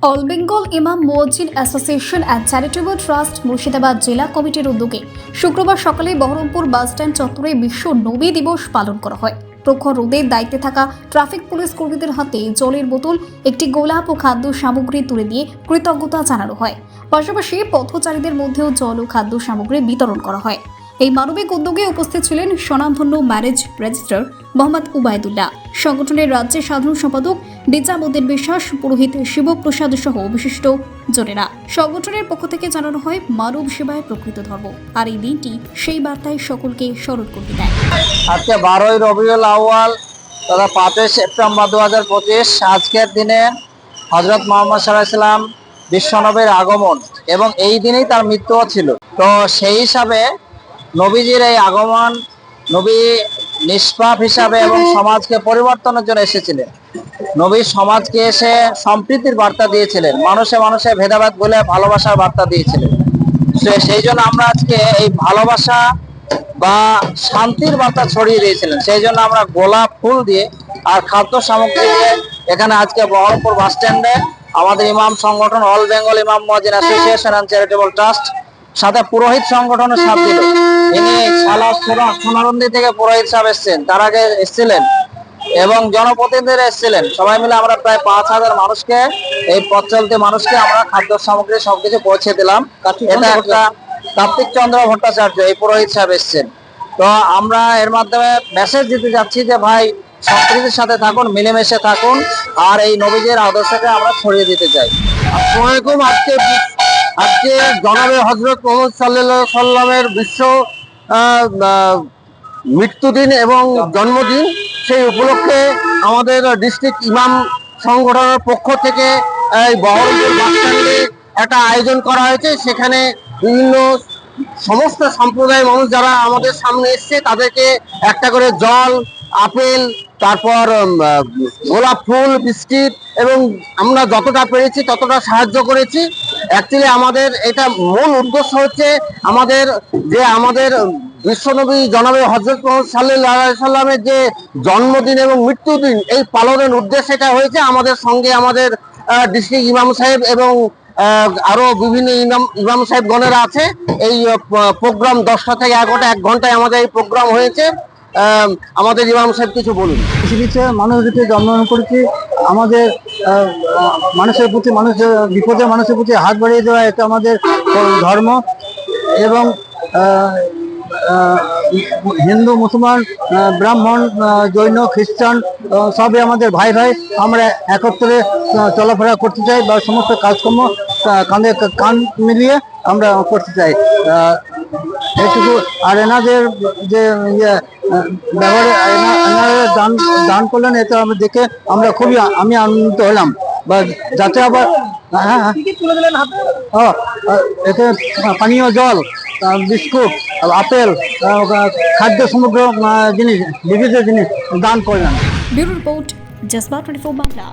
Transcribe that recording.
All Bengal ইমাম মুয়াজ্জিন association and charitable trust Murshidabad জেলা কমিটির উদ্যোগে শুক্রবার সকালে বহরমপুর বাসস্ট্যান্ড চত্বরে বিশ্ব নবী দিবস পালন করা হয়। প্রখর রোদের দায়িত্বে থাকা ট্রাফিক পুলিশ কর্মীদের হাতে জলের বোতল, একটি গোলাপ ও খাদ্য সামগ্রী তুলে দিয়ে কৃতজ্ঞতা জানানো হয়। পাশাপাশি পথচারীদের মধ্যেও জল ও খাদ্য সামগ্রী বিতরণ করা হয়। এই মানবিক উদ্যোগে উপস্থিত ছিলেন স্বনামধন্য ম্যারেজ রেজিস্ট্রার মোহাম্মদ উবায়দুল্লাহ, সংগঠনের রাজ্যের সাধারণ সম্পাদক নিজামুদ্দিন বিশ্বাস, পুরোহিত শিবপ্রসাদ সহ বিশিষ্ট জনেরা। সংগঠনের পক্ষ থেকে জানানো হয়, মানব সেবায় প্রকৃত ধর্ম, আর এই দিনটি সেই বার্তায় সকলকে স্মরণ করতে দেয়। আজকে 12ই রবিউল আউয়াল তথা 5ই সেপ্টেম্বর 2025 আজকের দিনে হযরত মুহাম্মদ সাল্লাল্লাহু আলাইহি সাল্লাম বিশ্বনবীর আগমন এবং এই দিনেই তার মৃত্যুও ছিল। তো সেই হিসাবে নবীজির এই আগমন, নবী নিষ্পাপ হিসাবে এবং সমাজকে পরিবর্তনের জন্য এসেছিলেন। নবী সমাজকে এসে সম্প্রীতির বার্তা দিয়েছিলেন, মানুষে মানুষে ভেদাভেদ বলে ভালোবাসার বার্তা দিয়েছিলেন। সেই জন্য আমরা আজকে এই ভালোবাসা বা শান্তির বার্তা ছড়িয়ে দিয়েছিলেন। সেই জন্য আমরা গোলাপ ফুল দিয়ে আর খাদ্য সামগ্রী দিয়ে এখানে আজকে বহরমপুর বাস স্ট্যান্ডে আমাদের ইমাম সংগঠন অল বেঙ্গল ইমাম মুয়াজ্জিন অ্যাসোসিয়েশন অ্যান্ড চ্যারিটেবল ট্রাস্ট সাথে পুরোহিত সংগঠনের সাথ দিল। ইনি সোনারন্দি থেকে পুরোহিত সাহেব এসেছেন, তার আগে এসেছিলেন এবং জনপ্রতিনিধিরা এসেছিলেন। সবাই মিলে আমরা প্রায় 5000 মানুষকে, এই পথ চলতি মানুষকে আমরা খাদ্য সামগ্রী সবকিছু পৌঁছে দিলাম। এটা একটা কার্তিক চন্দ্র ভট্টাচার্য, এই পুরোহিত সাহেব এসেছেন। তো আমরা এর মাধ্যমে মেসেজ দিতে যাচ্ছি যে ভাই, সম্প্রীতির সাথে থাকুন, মিলেমিশে থাকুন, আর এই নবীজির আদর্শকে আমরা ছড়িয়ে দিতে চাই। আসসালামু আলাইকুম। আজকে জনাবে হযরত মুহাম্মদ সাল্লাল্লাহু আলাইহি সাল্লামের বিশ্ব মৃত্যুদিন এবং জন্মদিন। সেই উপলক্ষে আমাদের ডিস্ট্রিক্ট ইমাম সংগঠনের পক্ষ থেকে এই বহরমপুর বাস স্ট্যান্ডে একটা আয়োজন করা হয়েছে। সেখানে বিভিন্ন সমস্ত সম্প্রদায়ের মানুষ যারা আমাদের সামনে এসছে তাদেরকে একটা করে জল, আপেল, তারপর গোলাপ ফুল, বিস্কিট এবং আমরা যতটা পেরেছি ততটা সাহায্য করেছি। অ্যাকচুয়ালি আমাদের এটা মূল উদ্দেশ্য হচ্ছে আমাদের বিশ্বনবী জনাবে হযরত মুহাম্মদ সাল্লাল্লাহু আলাইহি সাল্লামের যে জন্মদিন এবং মৃত্যুদিন, এই পালনের উদ্দেশ্য এটা হয়েছে। আমাদের সঙ্গে আমাদের ডিস্ট্রিক্ট ইমাম সাহেব এবং আরো বিভিন্ন ইমাম সাহেব গণেরা আছে। এই প্রোগ্রাম 10টা থেকে 11টা, 1 ঘন্টায় আমাদের এই প্রোগ্রাম হয়েছে। আমাদের ইমাম সাহেব কিছু বলুন। পৃথিবীতে মানুষকে জন্মগ্রহণ করেছি, আমাদের মানুষের প্রতি, মানুষের বিপদে মানুষের প্রতি হাত বাড়িয়ে দেওয়া, এটা আমাদের ধর্ম। এবং হিন্দু, মুসলমান, ব্রাহ্মণ, জৈন, খ্রিস্টান সবই আমাদের ভাই ভাই। আমরা একত্রে চলাফেরা করতে চাই বা সমস্ত কাজকর্ম কাঁধে কান মিলিয়ে আমরা করতে চাই। এইটুকু। আর এনাদের যে ব্যবহারে দান করলেন, এটা দেখে আমরা খুবই আনন্দিত হলাম। বা যাতে আবার এতে পানীয় জল, বিস্কুট, আপেল, খাদ্য সমগ্র জিনিস, বিভিন্ন জিনিস দান করলেন। ব্যুরো রিপোর্ট, জজবা 24 বাংলা।